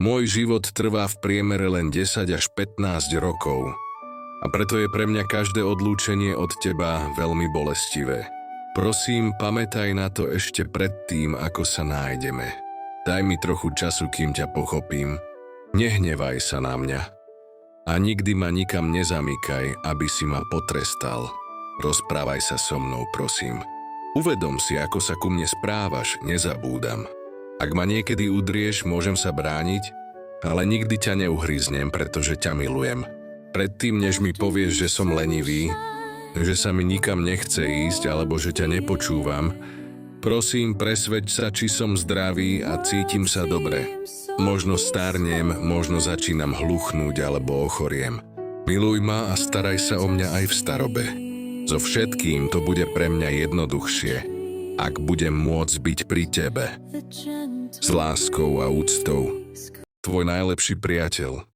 Môj život trvá v priemere len 10 až 15 rokov a preto je pre mňa každé odlúčenie od teba veľmi bolestivé. Prosím, pamätaj na to ešte predtým, ako sa nájdeme. Daj mi trochu času, kým ťa pochopím. Nehnevaj sa na mňa. A nikdy ma nikam nezamykaj, aby si ma potrestal. Rozprávaj sa so mnou, prosím. Uvedom si, ako sa ku mne správaš, nezabúdam. Ak ma niekedy udrieš, môžem sa brániť, ale nikdy ťa neuhryznem, pretože ťa milujem. Predtým, než mi povieš, že som lenivý, že sa mi nikam nechce ísť, alebo že ťa nepočúvam, prosím, presveď sa, či som zdravý a cítim sa dobre. Možno stárnem, možno začínam hluchnúť alebo ochoriem. Miluj ma a staraj sa o mňa aj v starobe. So všetkým to bude pre mňa jednoduchšie, ak budem môcť byť pri tebe. S láskou a úctou. Tvoj najlepší priateľ.